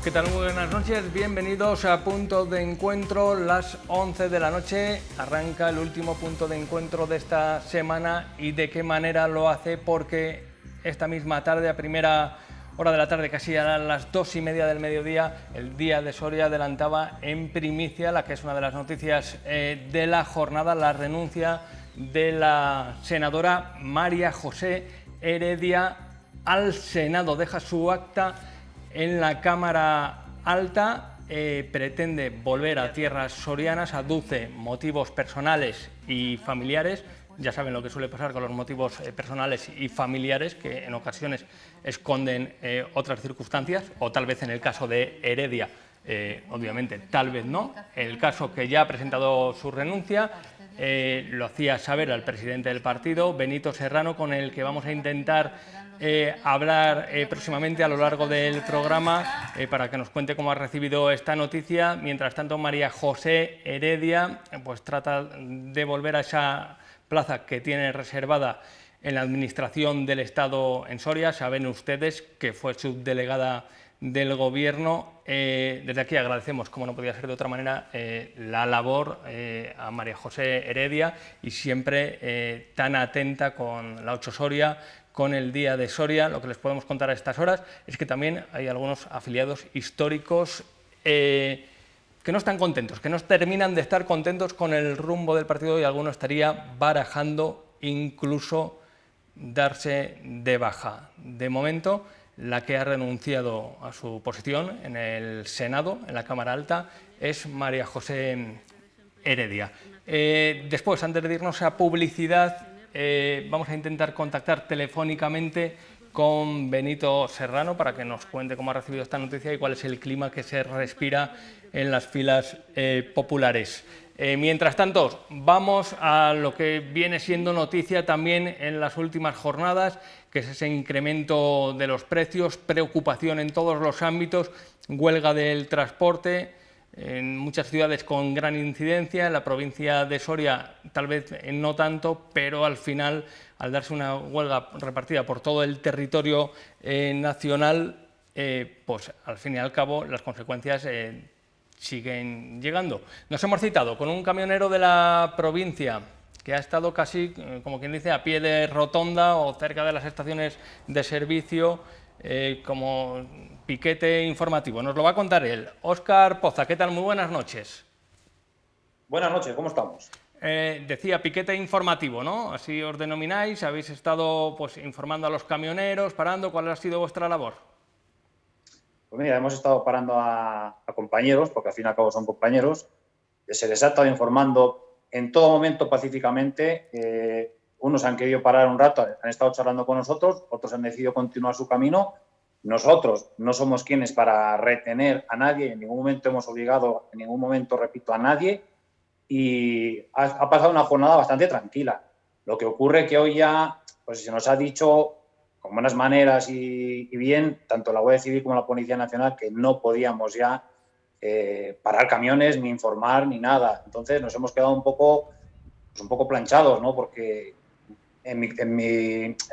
¿Qué tal? Muy buenas noches, bienvenidos a Punto de Encuentro, las 11 de la noche. Arranca el último punto de encuentro de esta semana y de qué manera lo hace, porque esta misma tarde, a primera hora de la tarde, casi a las 2:30 del mediodía, el Día de Soria adelantaba en primicia la que es una de las noticias de la jornada, la renuncia de la senadora María José Heredia al Senado. Deja su acta en la Cámara Alta, pretende volver a tierras sorianas, aduce motivos personales y familiares. Ya saben lo que suele pasar con los motivos personales y familiares, que en ocasiones esconden otras circunstancias, o tal vez en el caso de Heredia, obviamente, tal vez no. El caso que ya ha presentado su renuncia, lo hacía saber al presidente del partido, Benito Serrano, con el que vamos a intentar hablar próximamente a lo largo del programa para que nos cuente cómo ha recibido esta noticia. Mientras tanto, María José Heredia pues trata de volver a esa plaza que tiene reservada en la Administración del Estado en Soria. Saben ustedes que fue subdelegada del Gobierno. Desde aquí agradecemos, como no podía ser de otra manera, la labor a María José Heredia, y siempre tan atenta con la 8 Soria, con el Día de Soria. Lo que les podemos contar a estas horas es que también hay algunos afiliados históricos que no están contentos, que no terminan de estar contentos con el rumbo del partido, y alguno estaría barajando incluso darse de baja. De momento, la que ha renunciado a su posición en el Senado, en la Cámara Alta, es María José Heredia. Después, antes de irnos a publicidad, vamos a intentar contactar telefónicamente con Benito Serrano para que nos cuente cómo ha recibido esta noticia y cuál es el clima que se respira en las filas populares. Mientras tanto, vamos a lo que viene siendo noticia también en las últimas jornadas, que es ese incremento de los precios, preocupación en todos los ámbitos, huelga del transporte en muchas ciudades con gran incidencia. En la provincia de Soria tal vez no tanto, pero al final, al darse una huelga repartida por todo el territorio nacional, pues al fin y al cabo las consecuencias siguen llegando. Nos hemos citado con un camionero de la provincia que ha estado casi, como quien dice, a pie de rotonda o cerca de las estaciones de servicio, como piquete informativo. Nos lo va a contar él. Óscar Poza, ¿qué tal? Muy buenas noches. Buenas noches, ¿cómo estamos? Decía piquete informativo, ¿no? Así os denomináis. Habéis estado pues informando a los camioneros, parando. ¿Cuál ha sido vuestra labor? Pues mira, hemos estado parando a compañeros, porque al fin y al cabo son compañeros. Se les ha estado informando en todo momento pacíficamente. Unos han querido parar un rato, han estado charlando con nosotros, otros han decidido continuar su camino. Nosotros no somos quienes para retener a nadie, en ningún momento hemos obligado, en ningún momento, repito, a nadie, y ha pasado una jornada bastante tranquila. Lo que ocurre que hoy ya pues, se nos ha dicho con buenas maneras y bien, tanto la Guardia Civil como la Policía Nacional, que no podíamos ya parar camiones, ni informar, ni nada. Entonces nos hemos quedado un poco planchados, ¿no? Porque en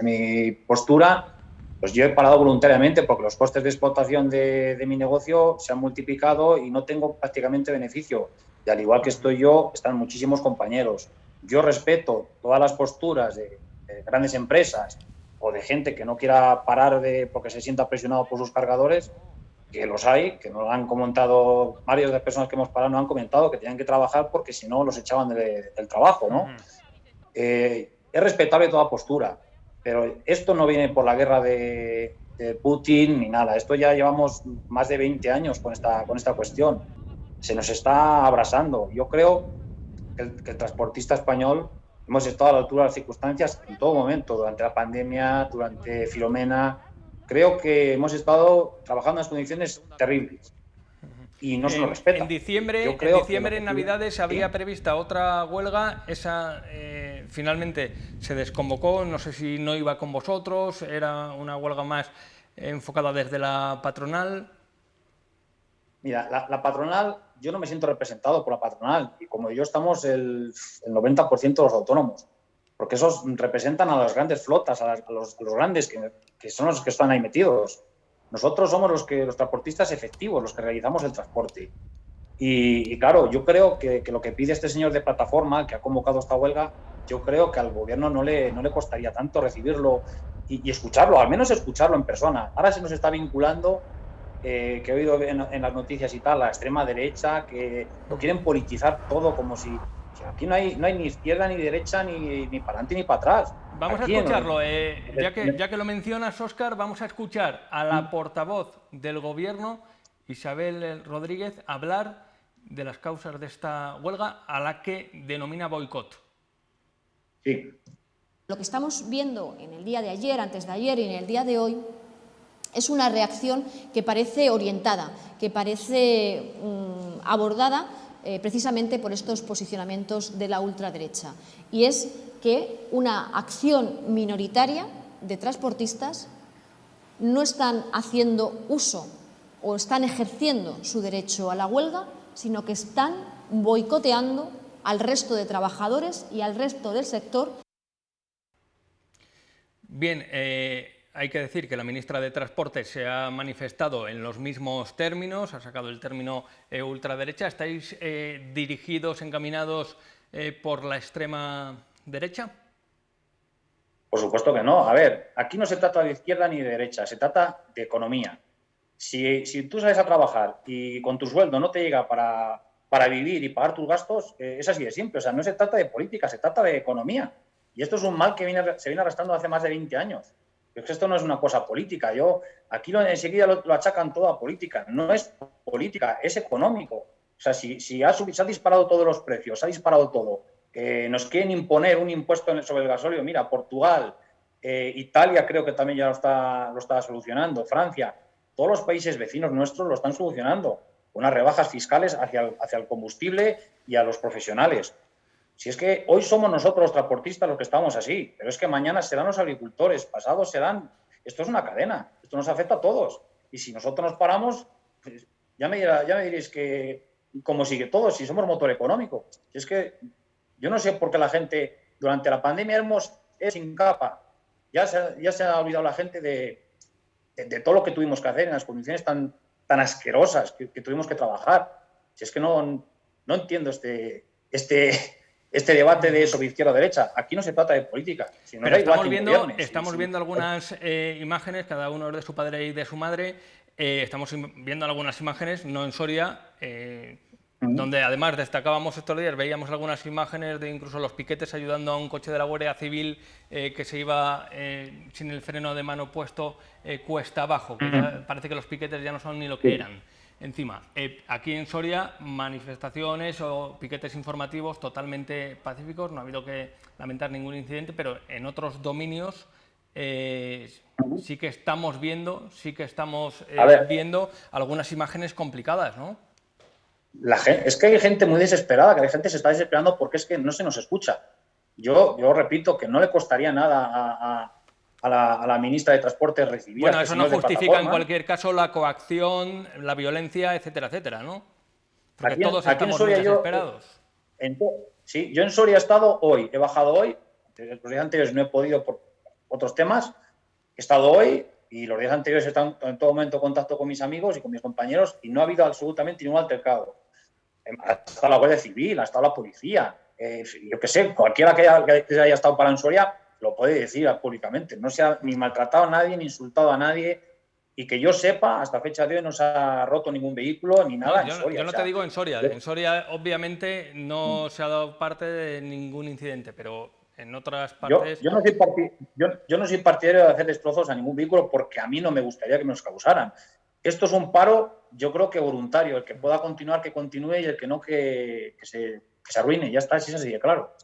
mi postura, pues yo he parado voluntariamente porque los costes de explotación de mi negocio se han multiplicado y no tengo prácticamente beneficio. Y al igual que estoy yo, están muchísimos compañeros. Yo respeto todas las posturas de grandes empresas o de gente que no quiera parar porque se sienta presionado por sus cargadores, que los hay, que nos lo han comentado varias de las personas que hemos parado, nos han comentado que tenían que trabajar porque si no los echaban del trabajo, ¿no? Es respetable toda postura, pero esto no viene por la guerra de Putin ni nada. Esto ya llevamos más de 20 años con esta cuestión. Se nos está abrasando. Yo creo que el transportista español hemos estado a la altura de las circunstancias en todo momento, durante la pandemia, durante Filomena. Creo que hemos estado trabajando en unas condiciones terribles y no se nos respeta. En diciembre, en Navidades, había prevista otra huelga. Esa finalmente se desconvocó. No sé si no iba con vosotros, era una huelga más enfocada desde la patronal. Mira, la patronal, yo no me siento representado por la patronal, y como yo estamos el 90% de los autónomos, porque esos representan a las grandes flotas, a los grandes que son los que están ahí metidos. nosotros somos los transportistas efectivos, los que realizamos el transporte. Y claro, yo creo que lo que pide este señor de plataforma, que ha convocado esta huelga, yo creo que al gobierno no le costaría tanto recibirlo y escucharlo, al menos escucharlo en persona. Ahora se nos está vinculando, que he oído en las noticias y tal, la extrema derecha, que lo quieren politizar todo como si aquí no hay ni izquierda ni derecha, ni para adelante ni para atrás. Vamos a Aquí escucharlo. Ya que lo mencionas, Óscar, vamos a escuchar a la portavoz del Gobierno, Isabel Rodríguez, hablar de las causas de esta huelga a la que denomina boicot. Sí. Lo que estamos viendo en el día de ayer, antes de ayer y en el día de hoy es una reacción que parece orientada, que parece abordada precisamente por estos posicionamientos de la ultraderecha. Y es que una acción minoritaria de transportistas no están haciendo uso o están ejerciendo su derecho a la huelga, sino que están boicoteando al resto de trabajadores y al resto del sector. Bien, hay que decir que la ministra de Transporte se ha manifestado en los mismos términos, ha sacado el término ultraderecha. ¿Estáis dirigidos, encaminados por la extrema derecha? Por supuesto que no. A ver, aquí no se trata de izquierda ni de derecha, se trata de economía. Si tú sales a trabajar y con tu sueldo no te llega para vivir y pagar tus gastos, es así de simple. O sea, no se trata de política, se trata de economía. Y esto es un mal que se viene arrastrando hace más de 20 años. Es que esto no es una cosa política. Aquí enseguida lo achacan todo a política. No es política, es económico. O sea, si se ha disparado todos los precios, se ha disparado todo, nos quieren imponer un impuesto sobre el gasóleo. Mira, Portugal, Italia creo que también ya lo está solucionando, Francia, todos los países vecinos nuestros lo están solucionando. Unas rebajas fiscales hacia el combustible y a los profesionales. Si es que hoy somos nosotros los transportistas los que estamos así, pero es que mañana serán los agricultores, pasados serán... Esto es una cadena, esto nos afecta a todos. Y si nosotros nos paramos, pues ya me diréis que cómo sigue todo, si somos motor económico. Si es que yo no sé por qué la gente, durante la pandemia es sin capa. Ya se ha olvidado la gente de todo lo que tuvimos que hacer en las condiciones tan asquerosas que tuvimos que trabajar. Si es que no entiendo este debate de sobre izquierda o derecha. Aquí no se trata de política. Si no, pero estamos viendo algunas imágenes, cada uno es de su padre y de su madre. Estamos viendo algunas imágenes, no en Soria, donde además destacábamos estos días, veíamos algunas imágenes de incluso los piquetes ayudando a un coche de la Guardia Civil que se iba sin el freno de mano puesto cuesta abajo, que parece que los piquetes ya no son ni lo que eran. Encima, aquí en Soria, manifestaciones o piquetes informativos totalmente pacíficos, no ha habido que lamentar ningún incidente, pero en otros dominios sí que estamos viendo algunas imágenes complicadas, ¿no? Es que hay gente muy desesperada, que la gente se está desesperando porque es que no se nos escucha. Yo repito que no le costaría nada a la ministra de Transporte recibir... Bueno, eso no justifica en cualquier caso la coacción, la violencia, etcétera, etcétera, ¿no? Porque todos estamos muy desesperados. Sí, yo en Soria he estado hoy, he bajado hoy, los días anteriores no he podido por otros temas, he estado hoy y los días anteriores he estado en todo momento en contacto con mis amigos y con mis compañeros y no ha habido absolutamente ningún altercado. Ha estado la Guardia Civil, ha estado la policía, yo qué sé, cualquiera que haya estado para en Soria lo puede decir públicamente. No se ha ni maltratado a nadie, ni insultado a nadie, y que yo sepa, hasta fecha de hoy no se ha roto ningún vehículo ni nada en Soria. Yo no te digo en Soria. En Soria, obviamente, no se ha dado parte de ningún incidente, pero en otras partes... Yo no soy partidario de hacer destrozos a ningún vehículo porque a mí no me gustaría que me los causaran. Esto es un paro, yo creo que voluntario. El que pueda continuar, que continúe, y el que no, que se arruine. Ya está, si es así de claro.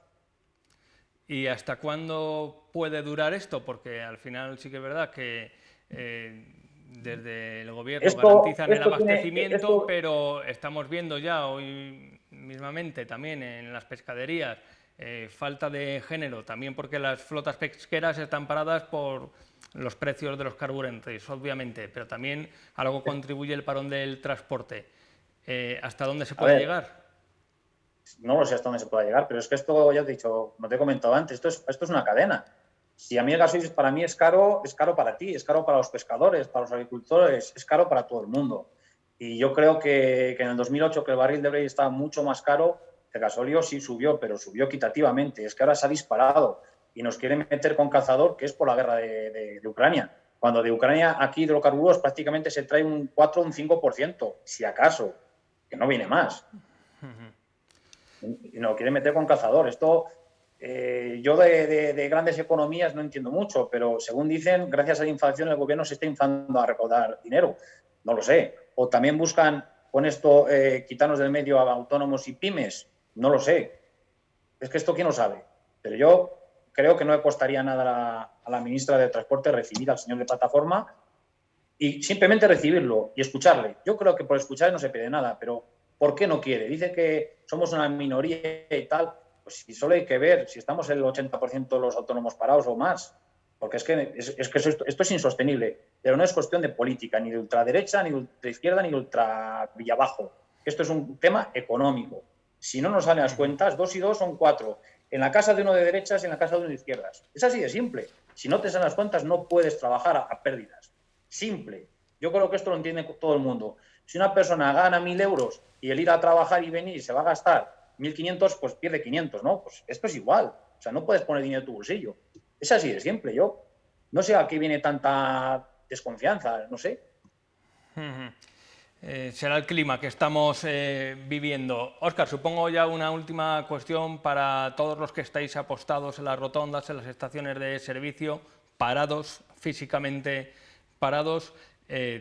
¿Y hasta cuándo puede durar esto? Porque al final sí que es verdad que desde el gobierno garantizan el abastecimiento, pero estamos viendo ya hoy mismamente también en las pescaderías falta de género, también porque las flotas pesqueras están paradas por los precios de los carburantes, obviamente, pero también algo contribuye el parón del transporte. ¿Hasta dónde se puede llegar? No lo sé hasta dónde se pueda llegar, pero es que esto, ya te he dicho, no te he comentado antes, esto es una cadena. Si a mí el gasoil para mí es caro para ti, es caro para los pescadores, para los agricultores, es caro para todo el mundo. Y yo creo que en el 2008, que el barril de Brent estaba mucho más caro, el gasóleo sí subió, pero subió equitativamente. Es que ahora se ha disparado y nos quieren meter con calzador, que es por la guerra de Ucrania. Cuando de Ucrania aquí hidrocarburos prácticamente se trae un 4 o un 5%, si acaso, que no viene más. Y nos quieren meter con calzador. Esto... yo de grandes economías no entiendo mucho, pero según dicen, gracias a la inflación el gobierno se está inflando a recaudar dinero. No lo sé. O también buscan con esto quitarnos del medio a autónomos y pymes. No lo sé. Es que esto quién lo sabe. Pero yo creo que no le costaría nada a la ministra de Transporte recibir al señor de plataforma y simplemente recibirlo y escucharle. Yo creo que por escuchar no se pide nada, pero ¿por qué no quiere? Dice que somos una minoría y tal. Pues si solo hay que ver si estamos el 80% de los autónomos parados o más, porque es que esto es insostenible, pero no es cuestión de política, ni de ultraderecha, ni de ultraizquierda, ni de ultra villabajo. Esto es un tema económico. Si no nos salen las cuentas, 2 y 2 son 4. En la casa de uno de derechas y en la casa de uno de izquierdas. Es así de simple. Si no te salen las cuentas, no puedes trabajar a pérdidas. Simple. Yo creo que esto lo entiende todo el mundo. Si una persona gana 1.000 euros y el ir a trabajar y venir se va a gastar 1.500, pues pierde 500, ¿no? Pues esto es igual. O sea, no puedes poner dinero en tu bolsillo. Es así de simple. Yo no sé a qué viene tanta desconfianza, no sé. Será el clima que estamos viviendo. Óscar, supongo ya una última cuestión para todos los que estáis apostados en las rotondas, en las estaciones de servicio, parados, físicamente parados.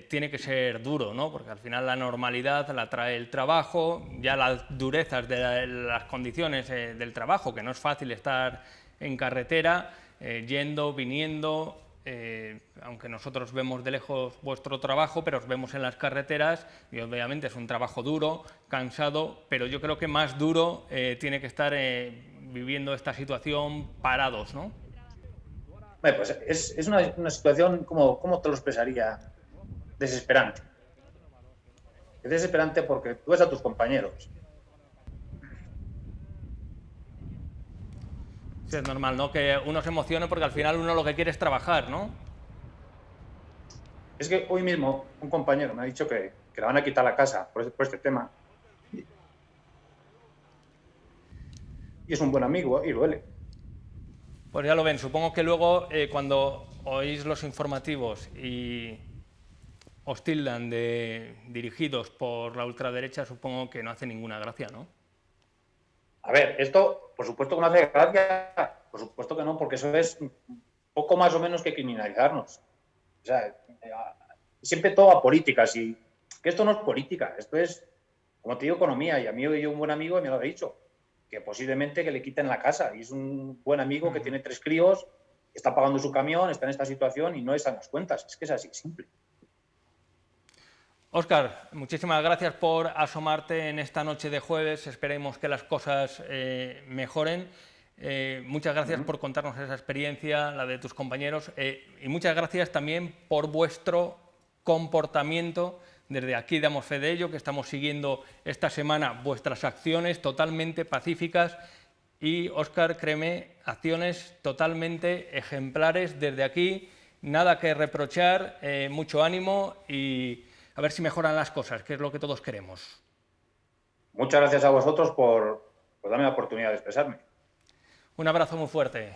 Tiene que ser duro, ¿no? Porque al final la normalidad la trae el trabajo, ya las durezas de las condiciones del trabajo, que no es fácil estar en carretera, yendo, viniendo, aunque nosotros vemos de lejos vuestro trabajo, pero os vemos en las carreteras y obviamente es un trabajo duro, cansado, pero yo creo que más duro tiene que estar viviendo esta situación parados, ¿no? Bueno, pues es una situación, ¿cómo te lo expresaría? Desesperante. Es desesperante porque tú ves a tus compañeros. Sí, es normal, ¿no? Que uno se emocione porque al final uno lo que quiere es trabajar, ¿no? Es que hoy mismo un compañero me ha dicho que le van a quitar la casa por este tema. Y es un buen amigo y duele. Pues ya lo ven, supongo que luego cuando oís los informativos y os tildan de dirigidos por la ultraderecha, supongo que no hace ninguna gracia, ¿no? A ver, esto por supuesto que no hace gracia, por supuesto que no, porque eso es poco más o menos que criminalizarnos. O sea, siempre todo a políticas y que esto no es política, esto es, como te digo, economía. Y a mí hoy un buen amigo me lo ha dicho, que posiblemente que le quiten la casa. Y es un buen amigo que tiene 3 críos, está pagando su camión, está en esta situación y no están las cuentas. Es que es así, simple. Óscar, muchísimas gracias por asomarte en esta noche de jueves. Esperemos que las cosas mejoren. Muchas gracias por contarnos esa experiencia, la de tus compañeros. Y muchas gracias también por vuestro comportamiento. Desde aquí damos fe de ello, que estamos siguiendo esta semana vuestras acciones totalmente pacíficas. Y, Óscar, créeme, acciones totalmente ejemplares desde aquí. Nada que reprochar, mucho ánimo y a ver si mejoran las cosas, que es lo que todos queremos. Muchas gracias a vosotros por darme la oportunidad de expresarme. Un abrazo muy fuerte.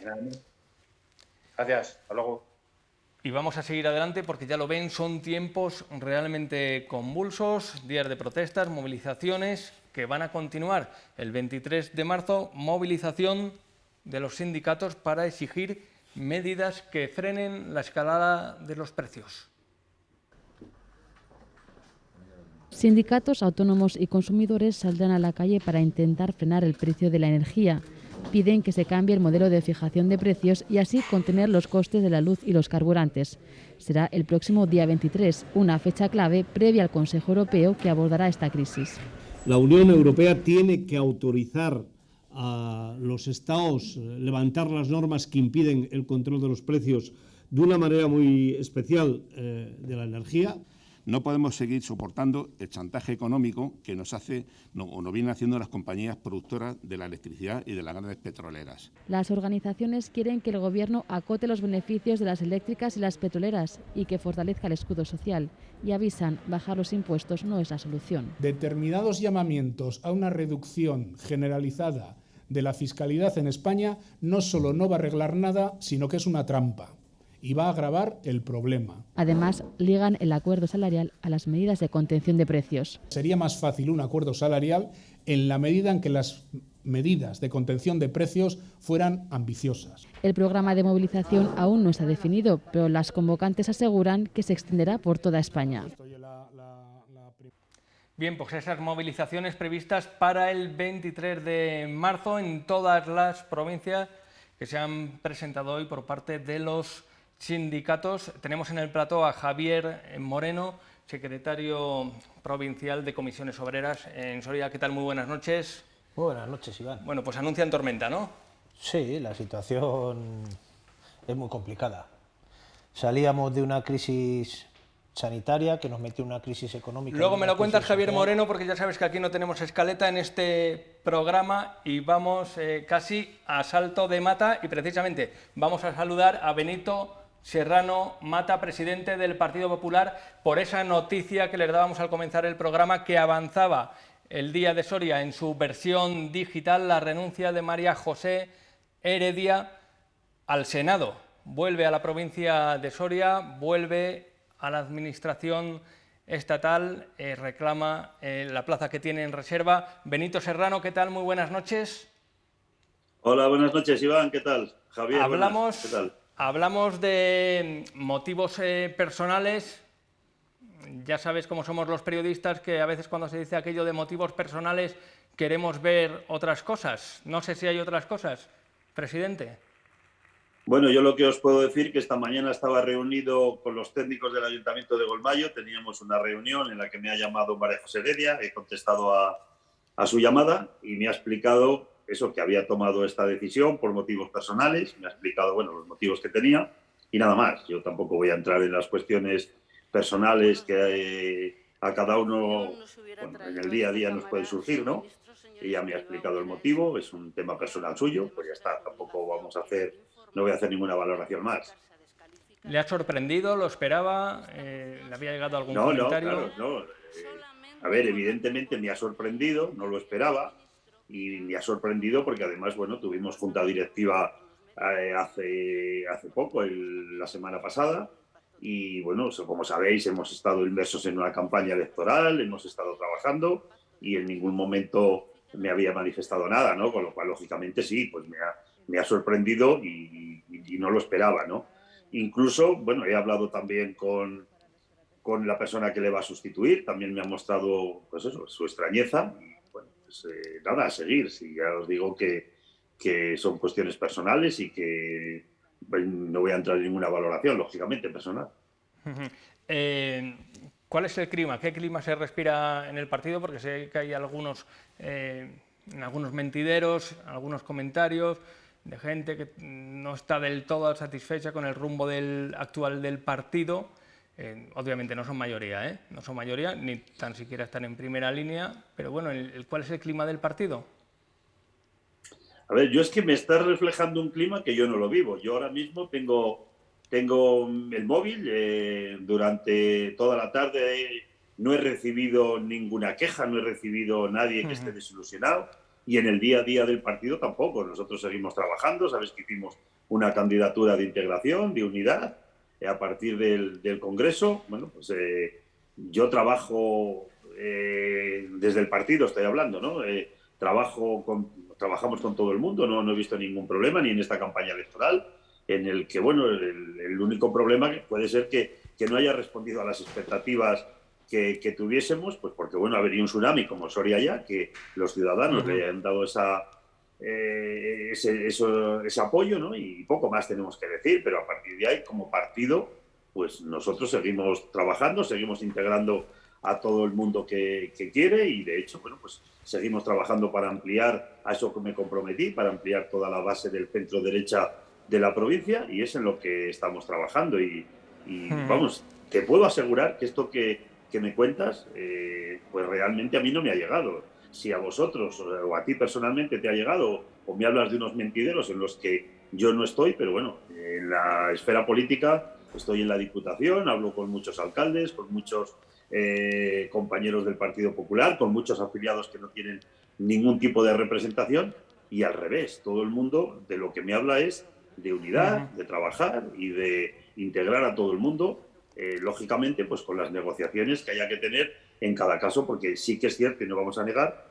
Gracias, hasta luego. Y vamos a seguir adelante porque ya lo ven, son tiempos realmente convulsos, días de protestas, movilizaciones que van a continuar. El 23 de marzo, movilización de los sindicatos para exigir medidas que frenen la escalada de los precios. Sindicatos, autónomos y consumidores saldrán a la calle para intentar frenar el precio de la energía. Piden que se cambie el modelo de fijación de precios y así contener los costes de la luz y los carburantes. Será el próximo día 23, una fecha clave previa al Consejo Europeo que abordará esta crisis. La Unión Europea tiene que autorizar a los Estados levantar las normas que impiden el control de los precios de una manera muy especial de la energía. No podemos seguir soportando el chantaje económico que nos vienen haciendo las compañías productoras de la electricidad y de las grandes petroleras. Las organizaciones quieren que el Gobierno acote los beneficios de las eléctricas y las petroleras y que fortalezca el escudo social. Y avisan, bajar los impuestos no es la solución. Determinados llamamientos a una reducción generalizada de la fiscalidad en España no solo no va a arreglar nada, sino que es una trampa y va a agravar el problema. Además, ligan el acuerdo salarial a las medidas de contención de precios. Sería más fácil un acuerdo salarial en la medida en que las medidas de contención de precios fueran ambiciosas. El programa de movilización aún no está definido, pero las convocantes aseguran que se extenderá por toda España. Bien, pues esas movilizaciones previstas para el 23 de marzo en todas las provincias que se han presentado hoy por parte de los sindicatos. Tenemos en el plató a Javier Moreno, secretario provincial de Comisiones Obreras en Soria. ¿Qué tal? Muy buenas noches. Muy buenas noches, Iván. Bueno, pues anuncian tormenta, ¿no? Sí, la situación es muy complicada. Salíamos de una crisis sanitaria que nos metió en una crisis económica. Luego me lo cuentas, Javier Moreno, porque ya sabes que aquí no tenemos escaleta en este programa y vamos casi a salto de mata, y precisamente vamos a saludar a Benito Serrano Mata, presidente del Partido Popular, por esa noticia que les dábamos al comenzar el programa, que avanzaba el Día de Soria en su versión digital la renuncia de María José Heredia al Senado. Vuelve a la provincia de Soria, vuelve a la administración estatal, reclama la plaza que tiene en reserva. Benito Serrano, ¿qué tal? Muy buenas noches. Hola, buenas noches, Iván, ¿qué tal? Javier, hablamos, ¿qué tal? Hablamos de motivos personales. Ya sabes cómo somos los periodistas, que a veces cuando se dice aquello de motivos personales queremos ver otras cosas. No sé si hay otras cosas, presidente. Bueno, yo lo que os puedo decir es que esta mañana estaba reunido con los técnicos del Ayuntamiento de Golmayo, teníamos una reunión en la que me ha llamado María José Heredia, he contestado a su llamada y me ha explicado eso, que había tomado esta decisión por motivos personales, me ha explicado, bueno, los motivos que tenía y nada más. Yo tampoco voy a entrar en las cuestiones personales que a cada uno, bueno, en el día a día nos puede surgir, ¿no? Ella me ha explicado el motivo, es un tema personal suyo, pues ya está, tampoco no voy a hacer ninguna valoración más. ¿Le ha sorprendido? ¿Lo esperaba? ¿Le había llegado algún comentario? No, claro, no. A ver, evidentemente me ha sorprendido, no lo esperaba, y me ha sorprendido porque además, bueno, tuvimos junta directiva hace poco, la semana pasada, y bueno, como sabéis, hemos estado inmersos en una campaña electoral, hemos estado trabajando y en ningún momento me había manifestado nada, ¿no? Con lo cual, lógicamente, sí, pues me ha sorprendido y no lo esperaba, ¿no? Incluso, bueno, he hablado también con la persona que le va a sustituir, también me ha mostrado, pues eso, su extrañeza y, bueno, pues nada, a seguir. Sí, ya os digo que son cuestiones personales y que no voy a entrar en ninguna valoración, lógicamente, personal. ¿Cuál es el clima? ¿Qué clima se respira en el partido? Porque sé que hay algunos mentideros, algunos comentarios de gente que no está del todo satisfecha con el rumbo actual del partido. Obviamente no son mayoría, ¿eh? No son mayoría, ni tan siquiera están en primera línea, pero bueno, ¿cuál es el clima del partido? A ver, yo es que me está reflejando un clima que yo no lo vivo. Yo ahora mismo tengo el móvil, durante toda la tarde no he recibido ninguna queja, no he recibido nadie que esté desilusionado, y en el día a día del partido tampoco. Nosotros seguimos trabajando, sabes que hicimos una candidatura de integración, de unidad, a partir del Congreso. Bueno, pues yo trabajo desde el partido, estoy hablando, ¿no? Trabajamos con todo el mundo, no he visto ningún problema, ni en esta campaña electoral, en el que, bueno, el único problema puede ser que no haya respondido a las expectativas que tuviésemos, pues porque, bueno, habría un tsunami como Soria ya, que los ciudadanos le han dado ese apoyo, ¿no? Y poco más tenemos que decir, pero a partir de ahí, como partido, pues nosotros seguimos trabajando, seguimos integrando a todo el mundo que quiere, y de hecho, bueno, pues seguimos trabajando para ampliar a eso que me comprometí, para ampliar toda la base del centro derecha de la provincia, y es en lo que estamos trabajando y vamos, te puedo asegurar que esto que que me cuentas, pues realmente a mí no me ha llegado. Si a vosotros o a ti personalmente te ha llegado, o me hablas de unos mentideros en los que yo no estoy, pero bueno, en la esfera política estoy en la Diputación, hablo con muchos alcaldes, con muchos compañeros del Partido Popular, con muchos afiliados que no tienen ningún tipo de representación, y al revés, todo el mundo de lo que me habla es de unidad, de trabajar y de integrar a todo el mundo, lógicamente pues con las negociaciones que haya que tener en cada caso, porque sí que es cierto y no vamos a negar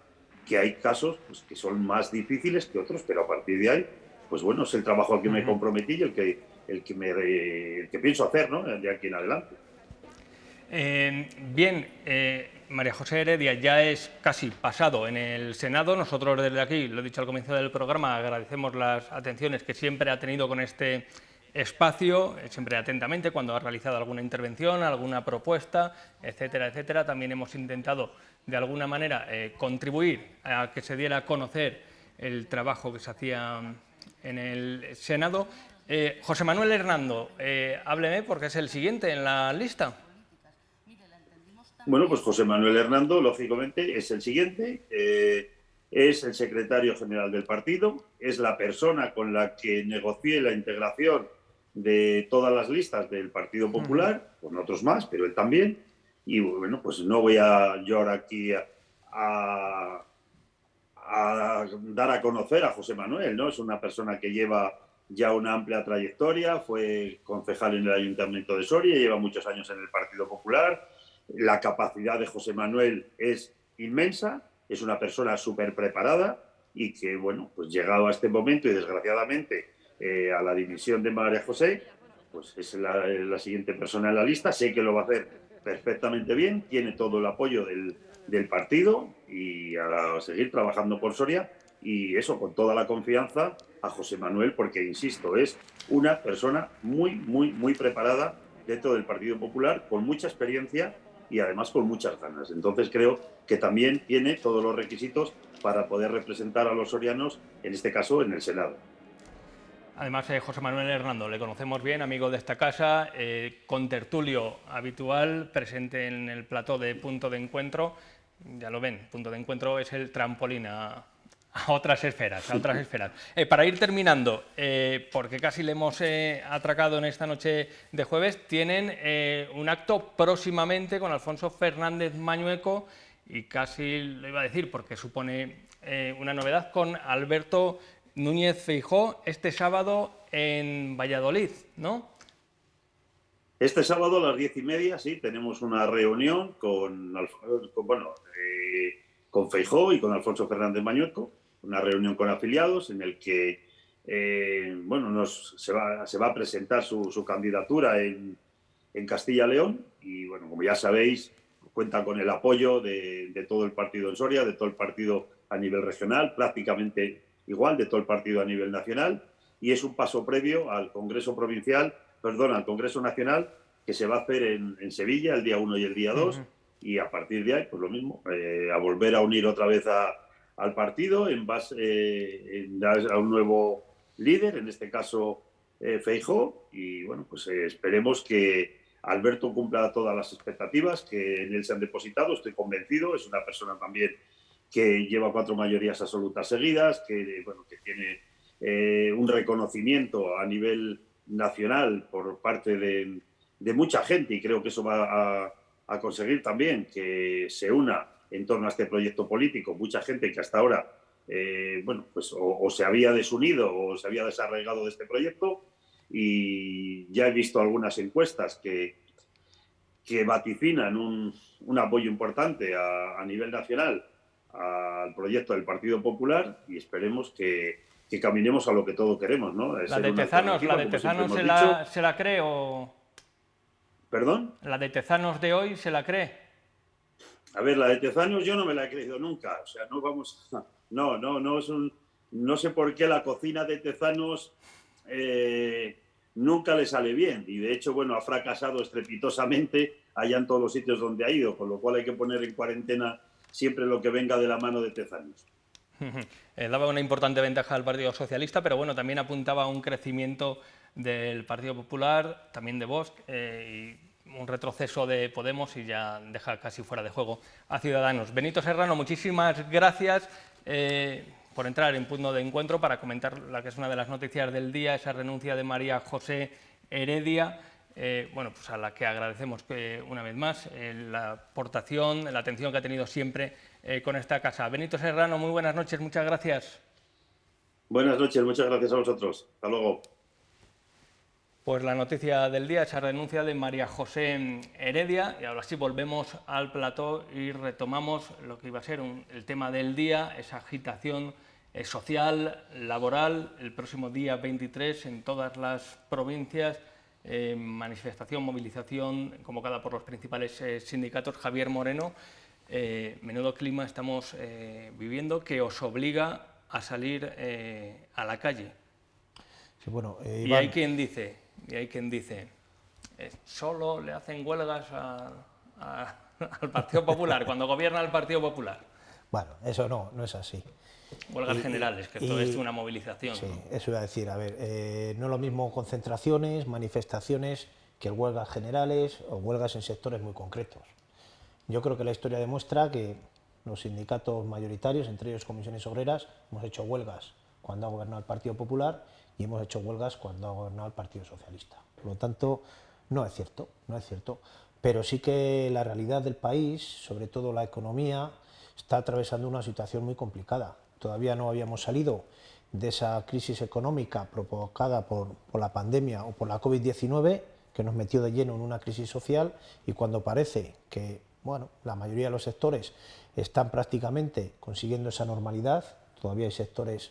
que hay casos pues, que son más difíciles que otros, pero a partir de ahí, pues bueno, es el trabajo al que me comprometí y el que pienso hacer, ¿no?, de aquí en adelante. Bien, María José Heredia ya es casi pasado en el Senado. Nosotros desde aquí, lo he dicho al comienzo del programa, agradecemos las atenciones que siempre ha tenido con este espacio, siempre atentamente cuando ha realizado alguna intervención, alguna propuesta, etcétera, etcétera. También hemos intentado de alguna manera contribuir a que se diera a conocer el trabajo que se hacía en el Senado. José Manuel Hernando, hábleme porque es el siguiente en la lista. Bueno, pues José Manuel Hernando, lógicamente, es el siguiente. Es el secretario general del partido, es la persona con la que negocié la integración de todas las listas del Partido Popular, con otros más, pero él también. Y bueno, pues no voy yo ahora aquí a dar a conocer a José Manuel, ¿no? Es una persona que lleva ya una amplia trayectoria, fue concejal en el Ayuntamiento de Soria, lleva muchos años en el Partido Popular. La capacidad de José Manuel es inmensa, es una persona súper preparada y que, bueno, pues llegado a este momento y desgraciadamente a la dimisión de María José, pues es la siguiente persona en la lista. Sé que lo va a hacer perfectamente bien, tiene todo el apoyo del partido y a seguir trabajando por Soria, y eso, con toda la confianza a José Manuel, porque, insisto, es una persona muy, muy, muy preparada dentro del Partido Popular, con mucha experiencia y además con muchas ganas. Entonces creo que también tiene todos los requisitos para poder representar a los sorianos, en este caso en el Senado. Además, José Manuel Hernando, le conocemos bien, amigo de esta casa, contertulio habitual, presente en el plató de Punto de Encuentro. Ya lo ven, Punto de Encuentro es el trampolín a otras esferas, Para ir terminando, porque casi le hemos atracado en esta noche de jueves, tienen un acto próximamente con Alfonso Fernández Mañueco, y casi lo iba a decir porque supone una novedad, con Alberto Núñez Feijóo, este sábado en Valladolid, ¿no? Este sábado a las 10:30, sí, tenemos una reunión con Feijóo y con Alfonso Fernández Mañueco, una reunión con afiliados en el que se va a presentar su candidatura en Castilla y León, y bueno, como ya sabéis, cuenta con el apoyo de todo el partido en Soria, de todo el partido a nivel regional, prácticamente igual de todo el partido a nivel nacional, y es un paso previo al Congreso Nacional, que se va a hacer en Sevilla el día 1 y el día 2, y a partir de ahí, pues lo mismo, a volver a unir otra vez al partido en base a un nuevo líder, en este caso Feijóo, y bueno, pues esperemos que Alberto cumpla todas las expectativas que en él se han depositado. Estoy convencido, es una persona también que lleva 4 mayorías absolutas seguidas, que tiene un reconocimiento a nivel nacional por parte de mucha gente, y creo que eso va a conseguir también que se una en torno a este proyecto político mucha gente que hasta ahora o se había desunido o se había desarraigado de este proyecto, y ya he visto algunas encuestas que vaticinan un apoyo importante a nivel nacional al proyecto del Partido Popular, y esperemos que caminemos a lo que todos queremos, ¿no? ¿La de Tezanos se la cree o...? ¿Perdón? ¿La de Tezanos de hoy se la cree? A ver, la de Tezanos yo no me la he creído nunca. O sea, no sé por qué la cocina de Tezanos nunca le sale bien. Y de hecho, bueno, ha fracasado estrepitosamente allá en todos los sitios donde ha ido, con lo cual hay que poner en cuarentena siempre lo que venga de la mano de Tezanos. Daba una importante ventaja al Partido Socialista, pero bueno, también apuntaba a un crecimiento del Partido Popular, también de Vox, y un retroceso de Podemos y ya deja casi fuera de juego a Ciudadanos. Benito Serrano, muchísimas gracias por entrar en Punto de Encuentro para comentar la que es una de las noticias del día, esa renuncia de María José Heredia, bueno, pues a la que agradecemos una vez más la aportación, la atención que ha tenido siempre con esta casa. Benito Serrano, muy buenas noches, muchas gracias. Buenas noches, muchas gracias a vosotros. Hasta luego. Pues la noticia del día, esa renuncia de María José Heredia, y ahora sí volvemos al plató y retomamos lo que iba a ser el tema del día, esa agitación social, laboral, el próximo día 23 en todas las provincias, manifestación, movilización convocada por los principales sindicatos. Javier Moreno, menudo clima estamos viviendo que os obliga a salir a la calle. Sí, bueno, y hay quien dice, solo le hacen huelgas al Partido Popular, cuando gobierna el Partido Popular. Bueno, eso no es así. Huelgas generales, que esto es una movilización. Sí, ¿no? Eso iba a decir, a ver, no es lo mismo concentraciones, manifestaciones, que huelgas generales o huelgas en sectores muy concretos. Yo creo que la historia demuestra que los sindicatos mayoritarios, entre ellos comisiones obreras, hemos hecho huelgas cuando ha gobernado el Partido Popular y hemos hecho huelgas cuando ha gobernado el Partido Socialista. Por lo tanto, no es cierto. Pero sí que la realidad del país, sobre todo la economía, está atravesando una situación muy complicada. Todavía no habíamos salido de esa crisis económica provocada por la pandemia o por la COVID-19, que nos metió de lleno en una crisis social, y cuando parece que la mayoría de los sectores están prácticamente consiguiendo esa normalidad, todavía hay sectores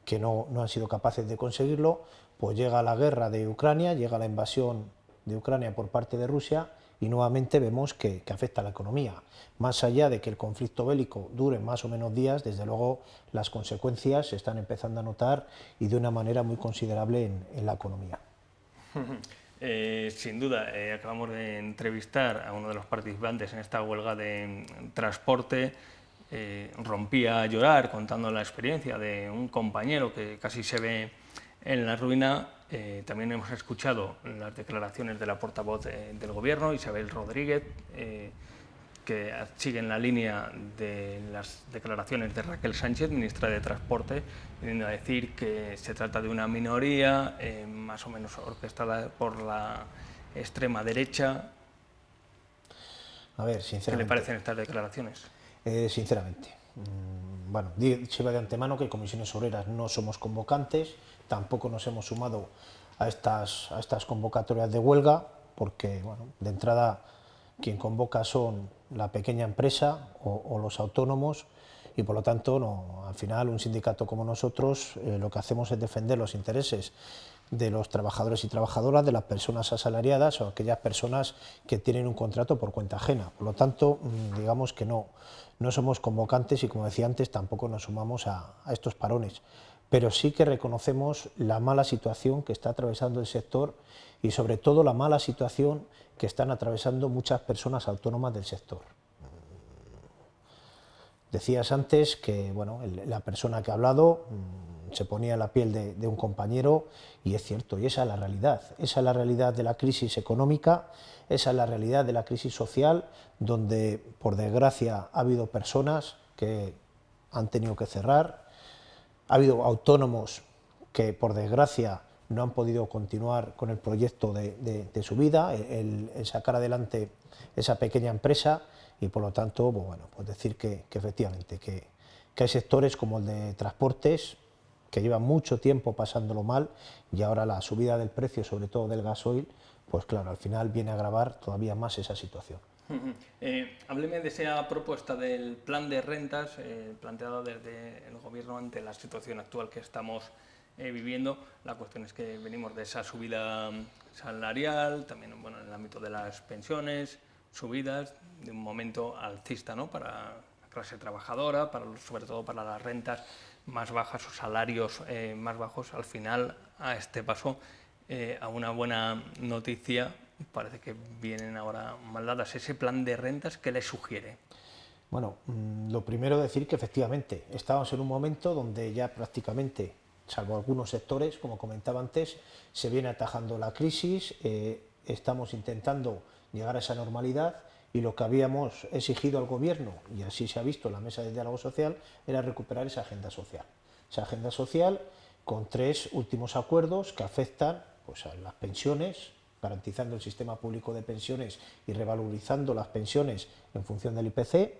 que no han sido capaces de conseguirlo, pues llega la guerra de Ucrania, llega la invasión de Ucrania por parte de Rusia y nuevamente vemos que afecta a la economía. Más allá de que el conflicto bélico dure más o menos días, desde luego las consecuencias se están empezando a notar y de una manera muy considerable en la economía. Sin duda, acabamos de entrevistar a uno de los participantes en esta huelga de transporte. Rompía a llorar contando la experiencia de un compañero que casi se ve en la ruina. También hemos escuchado las declaraciones de la portavoz del Gobierno, Isabel Rodríguez, que sigue en la línea de las declaraciones de Raquel Sánchez, ministra de Transporte, viniendo a decir que se trata de una minoría más o menos orquestada por la extrema derecha. A ver, sinceramente, ¿Qué le parecen estas declaraciones? Sinceramente, se va de antemano que Comisiones Obreras no somos convocantes, tampoco nos hemos sumado a estas convocatorias de huelga, porque de entrada quien convoca son la pequeña empresa o los autónomos, y por lo tanto al final un sindicato como nosotros lo que hacemos es defender los intereses de los trabajadores y trabajadoras, de las personas asalariadas o aquellas personas que tienen un contrato por cuenta ajena. Por lo tanto, digamos que no somos convocantes y, como decía antes, tampoco nos sumamos a estos parones. Pero sí que reconocemos la mala situación que está atravesando el sector y, sobre todo, la mala situación que están atravesando muchas personas autónomas del sector. Decías antes que la persona que ha hablado se ponía en la piel de un compañero, y es cierto, y esa es la realidad de la crisis económica, esa es la realidad de la crisis social, donde por desgracia ha habido personas que han tenido que cerrar, ha habido autónomos que por desgracia no han podido continuar con el proyecto de su vida, el sacar adelante esa pequeña empresa, y por lo tanto pues decir que efectivamente que hay sectores como el de transportes que llevan mucho tiempo pasándolo mal, y ahora la subida del precio, sobre todo del gasoil, pues claro, al final viene a agravar todavía más esa situación. Hábleme de esa propuesta del plan de rentas planteado desde el Gobierno ante la situación actual que estamos viviendo. La cuestión es que venimos de esa subida salarial, también en el ámbito de las pensiones, subidas de un momento alcista, ¿no?, para la clase trabajadora, sobre todo para las rentas más bajas o salarios más bajos. Al final, a este paso, a una buena noticia, parece que vienen ahora mal dadas. Ese plan de rentas, ¿qué le sugiere? Bueno, lo primero decir que efectivamente estamos en un momento donde ya prácticamente, salvo algunos sectores, como comentaba antes, se viene atajando la crisis, estamos intentando llegar a esa normalidad, y lo que habíamos exigido al Gobierno, y así se ha visto en la mesa de diálogo social, era recuperar esa agenda social. Esa agenda social con 3 últimos acuerdos que afectan pues, a las pensiones, garantizando el sistema público de pensiones y revalorizando las pensiones en función del IPC,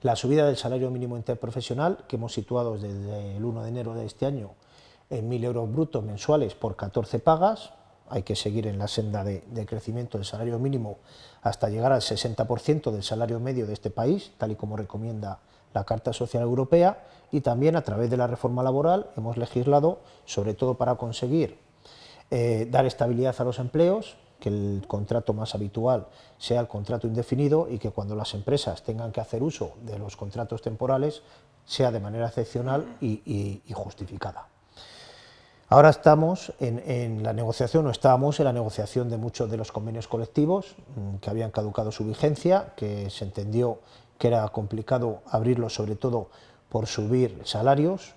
la subida del salario mínimo interprofesional, que hemos situado desde el 1 de enero de este año en 1.000 euros brutos mensuales por 14 pagas. Hay que seguir en la senda de crecimiento del salario mínimo hasta llegar al 60% del salario medio de este país, tal y como recomienda la Carta Social Europea, y también a través de la reforma laboral hemos legislado, sobre todo para conseguir dar estabilidad a los empleos, que el contrato más habitual sea el contrato indefinido y que cuando las empresas tengan que hacer uso de los contratos temporales sea de manera excepcional y justificada. Ahora estamos en la negociación, o estábamos en la negociación de muchos de los convenios colectivos que habían caducado su vigencia, que se entendió que era complicado abrirlos, sobre todo por subir salarios,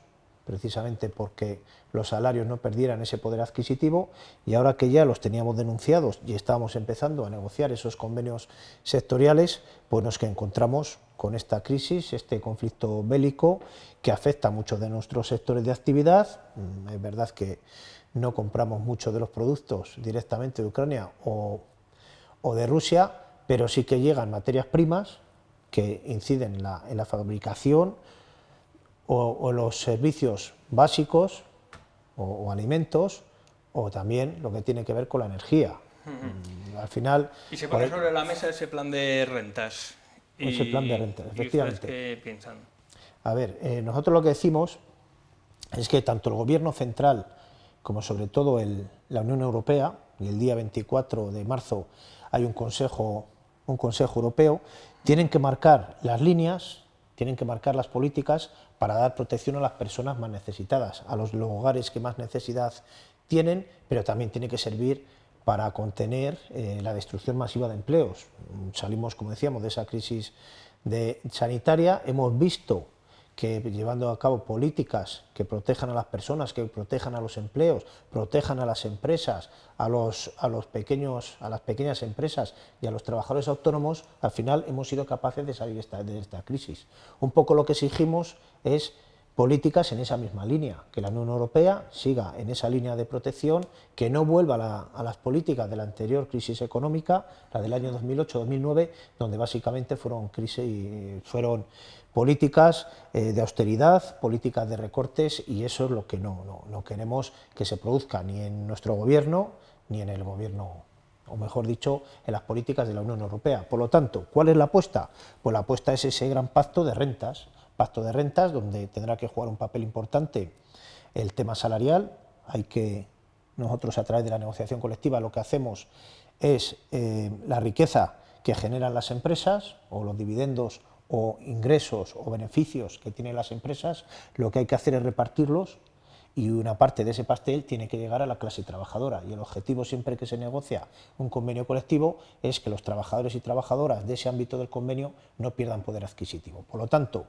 precisamente porque los salarios no perdieran ese poder adquisitivo, y ahora que ya los teníamos denunciados y estábamos empezando a negociar esos convenios sectoriales, pues nos encontramos con esta crisis, este conflicto bélico que afecta a muchos de nuestros sectores de actividad. Es verdad que no compramos muchos de los productos directamente de Ucrania o de Rusia, pero sí que llegan materias primas que inciden en la fabricación o los servicios básicos o alimentos, o también lo que tiene que ver con la energía. Al final, y se pone sobre la mesa ese plan de rentas. Ese plan de rentas, efectivamente. ¿Qué piensan? A ver, nosotros lo que decimos es que tanto el Gobierno central como sobre todo la Unión Europea, y el día 24 de marzo hay un Consejo Europeo, tienen que marcar las líneas, tienen que marcar las políticas para dar protección a las personas más necesitadas, a los hogares que más necesidad tienen, pero también tiene que servir para contener la destrucción masiva de empleos. Salimos, como decíamos, de esa crisis sanitaria, hemos visto que llevando a cabo políticas que protejan a las personas, que protejan a los empleos, protejan a las empresas, a las pequeñas empresas y a los trabajadores autónomos, al final hemos sido capaces de salir de esta crisis. Un poco lo que exigimos es políticas en esa misma línea, que la Unión Europea siga en esa línea de protección, que no vuelva a las políticas de la anterior crisis económica, la del año 2008-2009, donde básicamente fueron políticas de austeridad, políticas de recortes, y eso es lo que no queremos que se produzca ni en nuestro gobierno, ni en el gobierno, o mejor dicho, en las políticas de la Unión Europea. Por lo tanto, ¿cuál es la apuesta? Pues la apuesta es ese gran pacto de rentas, donde tendrá que jugar un papel importante el tema salarial. Nosotros, a través de la negociación colectiva, lo que hacemos es la riqueza que generan las empresas, o los dividendos o ingresos o beneficios que tienen las empresas, lo que hay que hacer es repartirlos, y una parte de ese pastel tiene que llegar a la clase trabajadora, y el objetivo siempre que se negocia un convenio colectivo es que los trabajadores y trabajadoras de ese ámbito del convenio no pierdan poder adquisitivo. Por lo tanto,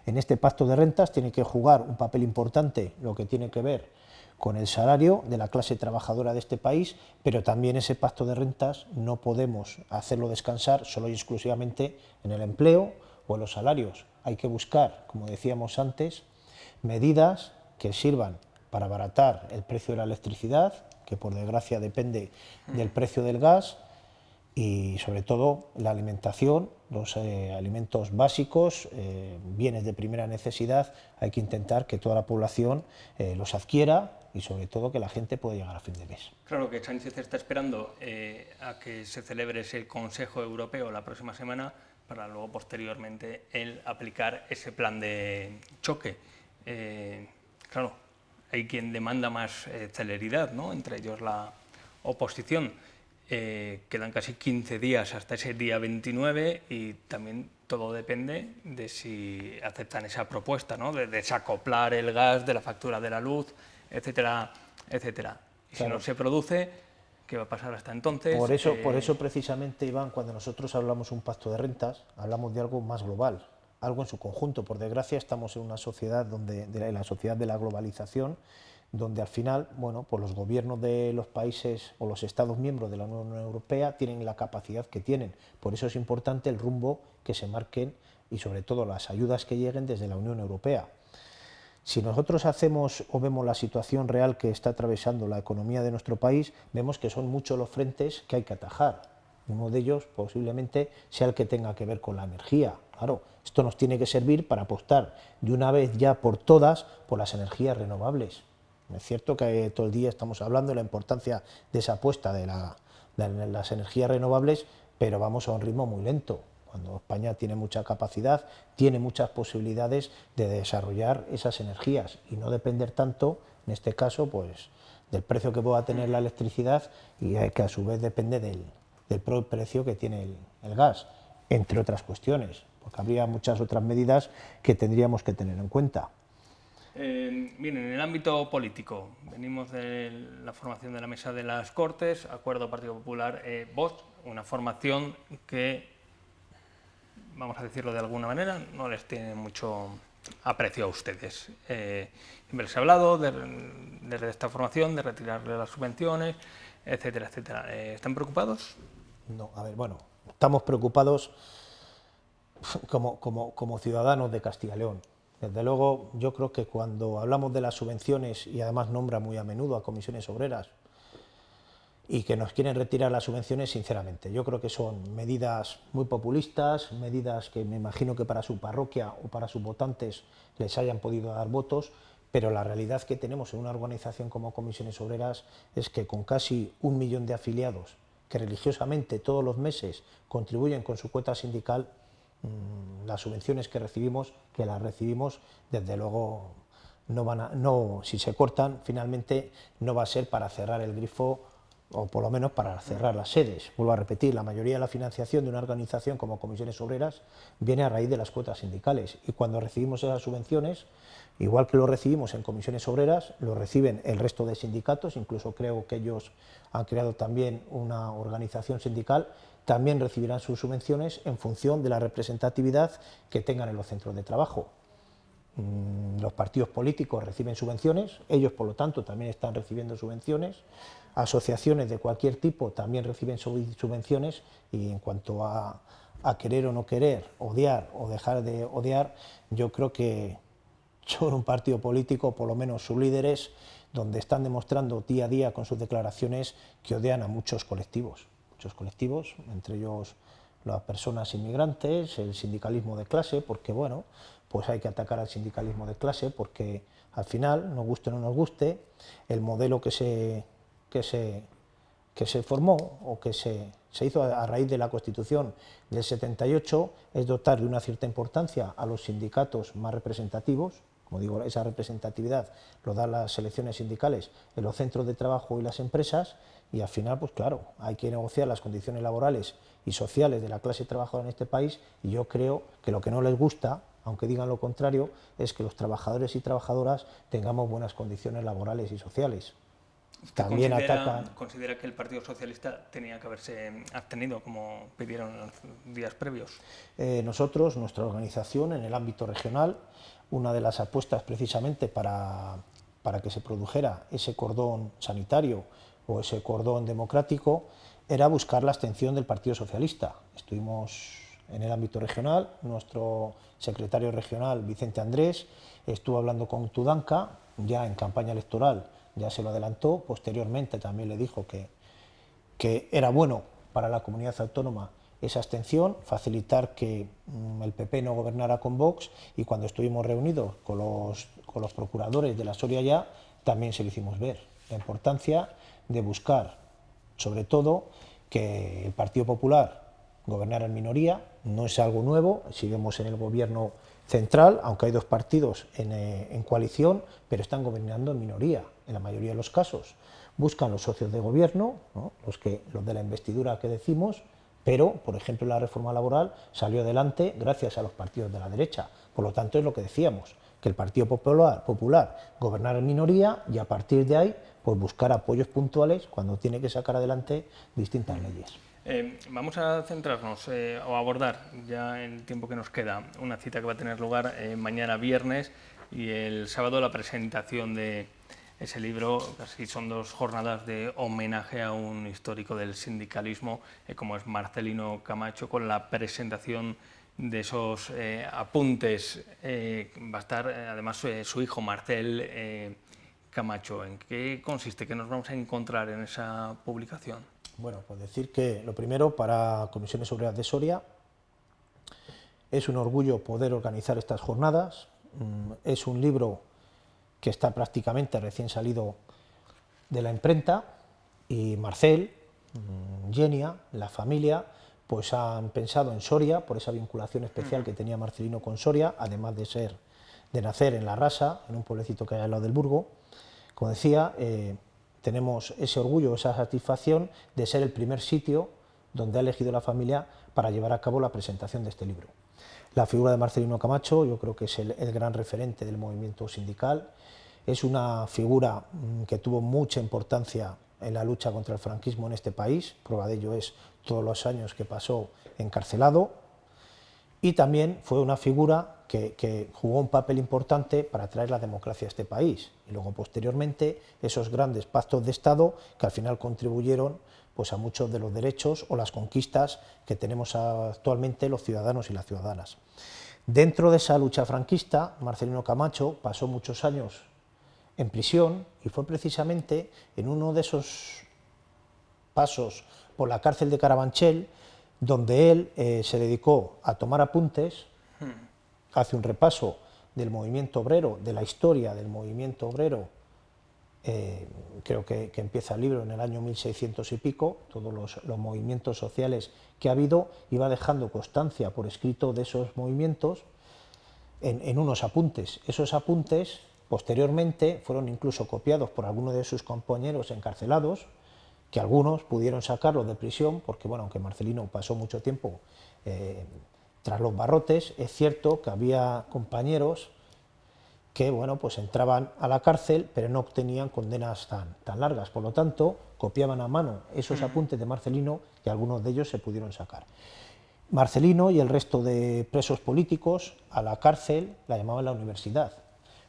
en este pacto de rentas tiene que jugar un papel importante lo que tiene que ver con el salario de la clase trabajadora de este país, pero también ese pacto de rentas no podemos hacerlo descansar solo y exclusivamente en el empleo o en los salarios. Hay que buscar, como decíamos antes, medidas que sirvan para abaratar el precio de la electricidad, que por desgracia depende del precio del gas, y sobre todo la alimentación, los alimentos básicos, bienes de primera necesidad. Hay que intentar que toda la población los adquiera, y sobre todo que la gente pueda llegar a fin de mes. Claro que Sánchez está esperando a que se celebre ese Consejo Europeo la próxima semana para luego posteriormente él aplicar ese plan de choque. Claro, hay quien demanda más celeridad, ¿no? Entre ellos la oposición. Quedan casi 15 días hasta ese día 29 y también todo depende de si aceptan esa propuesta, ¿no? De desacoplar el gas de la factura de la luz, etcétera, etcétera. Y claro, si no se produce, ¿qué va a pasar hasta entonces? Por eso precisamente, Iván, cuando nosotros hablamos de un pacto de rentas, hablamos de algo más global, algo en su conjunto. Por desgracia estamos en una sociedad la sociedad de la globalización, donde al final, bueno, pues los gobiernos de los países o los Estados miembros de la Unión Europea tienen la capacidad que tienen. Por eso es importante el rumbo que se marquen y sobre todo las ayudas que lleguen desde la Unión Europea. Si nosotros hacemos o vemos la situación real que está atravesando la economía de nuestro país, vemos que son muchos los frentes que hay que atajar. Uno de ellos posiblemente sea el que tenga que ver con la energía. Claro, esto nos tiene que servir para apostar de una vez ya por todas por las energías renovables. Es cierto que todo el día estamos hablando de la importancia de esa apuesta de las energías renovables, pero vamos a un ritmo muy lento. Cuando España tiene mucha capacidad, tiene muchas posibilidades de desarrollar esas energías y no depender tanto, en este caso, pues, del precio que pueda tener la electricidad y que a su vez depende del precio que tiene el gas, entre otras cuestiones, porque habría muchas otras medidas que tendríamos que tener en cuenta. Bien, en el ámbito político, venimos de la formación de la Mesa de las Cortes, Acuerdo Partido Popular, Vox, una formación que, vamos a decirlo de alguna manera, no les tiene mucho aprecio a ustedes. Siempre les he hablado de esta formación, de retirarle las subvenciones, etcétera, etcétera. ¿Están preocupados? No, a ver, bueno, estamos preocupados como ciudadanos de Castilla y León. Desde luego, yo creo que cuando hablamos de las subvenciones, y además nombra muy a menudo a comisiones obreras, y que nos quieren retirar las subvenciones, sinceramente, yo creo que son medidas muy populistas, medidas que me imagino que para su parroquia o para sus votantes les hayan podido dar votos, pero la realidad que tenemos en una organización como Comisiones Obreras es que con casi 1 millón de afiliados que religiosamente todos los meses contribuyen con su cuota sindical, las subvenciones que recibimos, desde luego si se cortan, finalmente no va a ser para cerrar el grifo o por lo menos para cerrar las sedes. Vuelvo a repetir, la mayoría de la financiación de una organización como Comisiones Obreras viene a raíz de las cuotas sindicales y cuando recibimos esas subvenciones, igual que lo recibimos en Comisiones Obreras, lo reciben el resto de sindicatos, incluso creo que ellos han creado también una organización sindical, también recibirán sus subvenciones en función de la representatividad que tengan en los centros de trabajo. Los partidos políticos reciben subvenciones, ellos por lo tanto también están recibiendo subvenciones, asociaciones de cualquier tipo también reciben subvenciones y en cuanto a querer o no querer, odiar o dejar de odiar, yo creo que son un partido político, por lo menos sus líderes, donde están demostrando día a día con sus declaraciones que odian a muchos colectivos, entre ellos las personas inmigrantes, el sindicalismo de clase, porque bueno, pues hay que atacar al sindicalismo de clase porque al final, nos guste o no nos guste, el modelo que se formó o que se hizo a raíz de la Constitución del 78 es dotar de una cierta importancia a los sindicatos más representativos. Como digo, esa representatividad lo dan las selecciones sindicales en los centros de trabajo y las empresas y al final, pues claro, hay que negociar las condiciones laborales y sociales de la clase trabajadora en este país y yo creo que lo que no les gusta, aunque digan lo contrario, es que los trabajadores y trabajadoras tengamos buenas condiciones laborales y sociales. También ¿Considera que el Partido Socialista tenía que haberse abstenido, como pidieron en los días previos? Nosotros, nuestra organización, en el ámbito regional, una de las apuestas precisamente para que se produjera ese cordón sanitario o ese cordón democrático era buscar la abstención del Partido Socialista. Estuvimos en el ámbito regional, nuestro secretario regional, Vicente Andrés, estuvo hablando con Tudanca, ya en campaña electoral, ya se lo adelantó, posteriormente también le dijo que era bueno para la comunidad autónoma esa abstención, facilitar que el PP no gobernara con Vox y cuando estuvimos reunidos con los procuradores de la Soria ya, también se lo hicimos ver, la importancia de buscar, sobre todo, que el Partido Popular gobernara en minoría, no es algo nuevo, seguimos en el gobierno central, aunque hay dos partidos en coalición, pero están gobernando en minoría, en la mayoría de los casos. Buscan los socios de gobierno, ¿no? los de la investidura que decimos, pero, por ejemplo, la reforma laboral salió adelante gracias a los partidos de la derecha. Por lo tanto, es lo que decíamos, que el Partido Popular gobernara en minoría y a partir de ahí pues buscar apoyos puntuales cuando tiene que sacar adelante distintas leyes. Vamos a centrarnos o abordar ya en el tiempo que nos queda una cita que va a tener lugar mañana viernes y el sábado la presentación de ese libro. Casi son 2 jornadas de homenaje a un histórico del sindicalismo, como es Marcelino Camacho, con la presentación de esos apuntes. Va a estar además su hijo Marcel Camacho. ¿En qué consiste? ¿Qué nos vamos a encontrar en esa publicación? Bueno, pues decir que lo primero, para Comisiones Obreras de Soria, es un orgullo poder organizar estas jornadas. Es un libro que está prácticamente recién salido de la imprenta, y Marcel, Genia, la familia, pues han pensado en Soria por esa vinculación especial que tenía Marcelino con Soria, además de nacer en La Rasa, en un pueblecito que hay al lado del Burgo. Como decía, tenemos ese orgullo, esa satisfacción de ser el primer sitio donde ha elegido la familia para llevar a cabo la presentación de este libro. La figura de Marcelino Camacho yo creo que es el gran referente del movimiento sindical. Es una figura que tuvo mucha importancia en la lucha contra el franquismo en este país. Prueba de ello es todos los años que pasó encarcelado, y también fue una figura que jugó un papel importante para traer la democracia a este país, y luego posteriormente esos grandes pactos de Estado que al final contribuyeron pues a muchos de los derechos o las conquistas que tenemos actualmente los ciudadanos y las ciudadanas. Dentro de esa lucha franquista, Marcelino Camacho pasó muchos años en prisión, y fue precisamente en uno de esos pasos por la cárcel de Carabanchel donde él se dedicó a tomar apuntes, hace un repaso del movimiento obrero, de la historia del movimiento obrero. Creo que empieza el libro en el año 1600 y pico, todos los movimientos sociales que ha habido, y va dejando constancia por escrito de esos movimientos en unos apuntes. Esos apuntes posteriormente fueron incluso copiados por algunos de sus compañeros encarcelados, que algunos pudieron sacarlos de prisión, porque bueno, aunque Marcelino pasó mucho tiempo tras los barrotes, es cierto que había compañeros que bueno, pues entraban a la cárcel pero no obtenían condenas tan largas, por lo tanto copiaban a mano esos apuntes de Marcelino, y algunos de ellos se pudieron sacar. Marcelino y el resto de presos políticos a la cárcel la llamaban la universidad,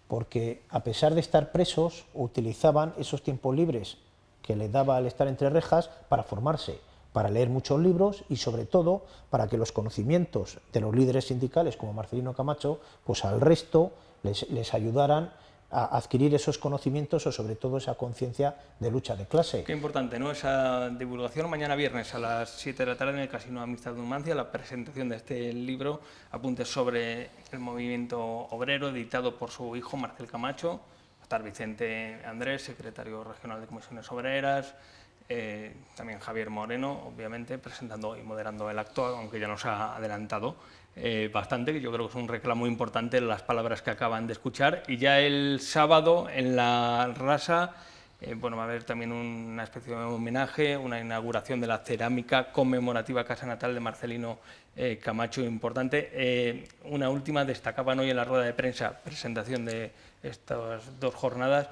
porque a pesar de estar presos utilizaban esos tiempos libres que les daba al estar entre rejas para formarse, para leer muchos libros, y sobre todo para que los conocimientos de los líderes sindicales como Marcelino Camacho pues al resto les ayudaran a adquirir esos conocimientos, o sobre todo esa conciencia de lucha de clase. Qué importante, ¿no?, esa divulgación. Mañana viernes a las 7 de la tarde en el Casino Amistad de Numancia, la presentación de este libro, Apuntes sobre el movimiento obrero, editado por su hijo Marcel Camacho. Va a estar Vicente Andrés, secretario regional de Comisiones Obreras, también Javier Moreno, obviamente, presentando y moderando el acto, aunque ya nos ha adelantado bastante, que yo creo que es un reclamo importante las palabras que acaban de escuchar. Y ya el sábado en La Rasa, bueno, va a haber también una especie de homenaje, una inauguración de la cerámica conmemorativa Casa Natal de Marcelino Camacho, importante. Una última, destacaban hoy en la rueda de prensa, presentación de estas 2 jornadas,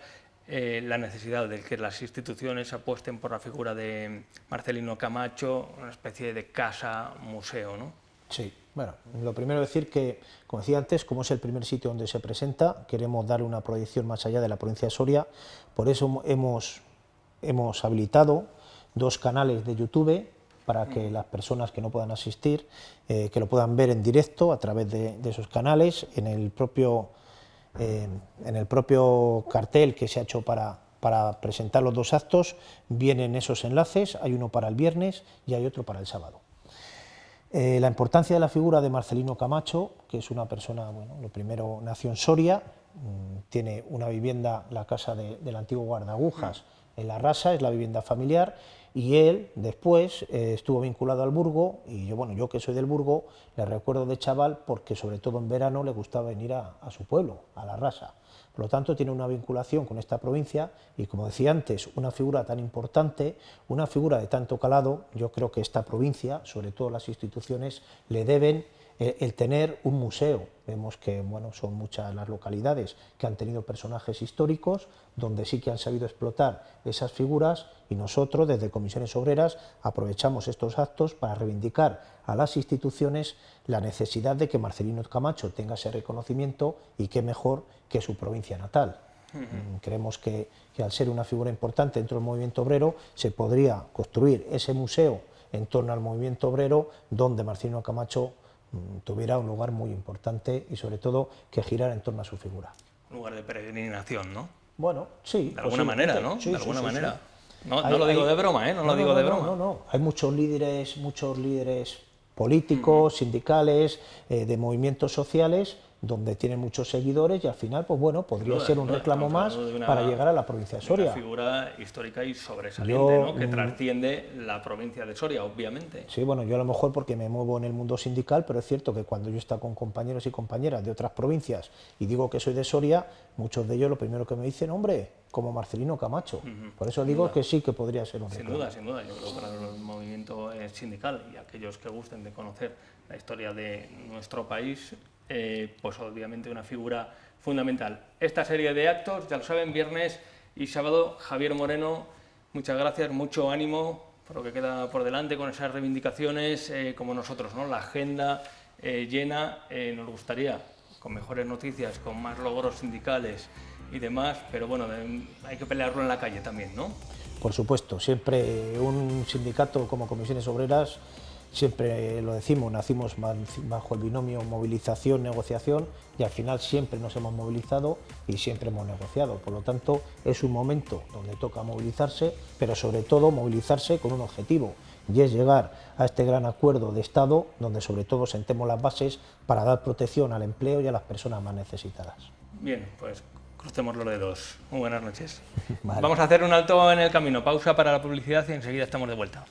la necesidad de que las instituciones apuesten por la figura de Marcelino Camacho, una especie de casa-museo, ¿no? Sí, bueno, lo primero decir que, como decía antes, como es el primer sitio donde se presenta, queremos darle una proyección más allá de la provincia de Soria. Por eso hemos habilitado 2 canales de YouTube para que las personas que no puedan asistir, que lo puedan ver en directo a través de esos canales. En el propio cartel que se ha hecho para presentar los 2 actos vienen esos enlaces, hay uno para el viernes y hay otro para el sábado. La importancia de la figura de Marcelino Camacho, que es una persona, bueno, lo primero nació en Soria, tiene una vivienda, la casa del antiguo guardagujas en La Rasa, es la vivienda familiar, y él después estuvo vinculado al Burgo, y yo que soy del Burgo, le recuerdo de chaval porque sobre todo en verano le gustaba venir a su pueblo, a La Rasa. Por lo tanto, tiene una vinculación con esta provincia y, como decía antes, una figura tan importante, una figura de tanto calado. Yo creo que esta provincia, sobre todo las instituciones, le deben el tener un museo. Vemos que bueno, son muchas las localidades que han tenido personajes históricos, donde sí que han sabido explotar esas figuras, y nosotros, desde Comisiones Obreras, aprovechamos estos actos para reivindicar a las instituciones la necesidad de que Marcelino Camacho tenga ese reconocimiento, y qué mejor que su provincia natal. Creemos que al ser una figura importante dentro del movimiento obrero se podría construir ese museo en torno al movimiento obrero donde Marcelino Camacho tuviera un lugar muy importante y sobre todo que girara en torno a su figura. Un lugar de peregrinación, ¿no? Bueno, sí. De alguna manera, ¿no? Sí, de alguna manera. Sí. No lo digo de broma, ¿eh? No lo digo de broma. No. Hay muchos líderes políticos, sindicales, de movimientos sociales, donde tienen muchos seguidores y al final, pues bueno, podría ser un reclamo más para llegar a la provincia de Soria. Una figura histórica y sobresaliente, ¿no? Que trasciende la provincia de Soria, obviamente. Sí, bueno, yo a lo mejor porque me muevo en el mundo sindical, pero es cierto que cuando yo he estado con compañeros y compañeras de otras provincias y digo que soy de Soria, muchos de ellos lo primero que me dicen, hombre, como Marcelino Camacho. Por eso digo que sí que podría ser un reclamo. Sin duda. Yo creo que para el movimiento sindical y aquellos que gusten de conocer la historia de nuestro país, pues obviamente una figura fundamental. Esta serie de actos, ya lo saben, viernes y sábado. Javier Moreno, muchas gracias, mucho ánimo por lo que queda por delante con esas reivindicaciones, como nosotros, ¿no? La agenda llena, nos gustaría con mejores noticias, con más logros sindicales y demás, pero bueno, hay que pelearlo en la calle también, ¿no? Por supuesto, siempre un sindicato como Comisiones Obreras, siempre lo decimos, nacimos bajo el binomio movilización-negociación y al final siempre nos hemos movilizado y siempre hemos negociado. Por lo tanto, es un momento donde toca movilizarse, pero sobre todo movilizarse con un objetivo, y es llegar a este gran acuerdo de Estado donde sobre todo sentemos las bases para dar protección al empleo y a las personas más necesitadas. Bien, pues crucemos los dedos. Muy buenas noches. Vale. Vamos a hacer un alto en el camino, pausa para la publicidad y enseguida estamos de vuelta.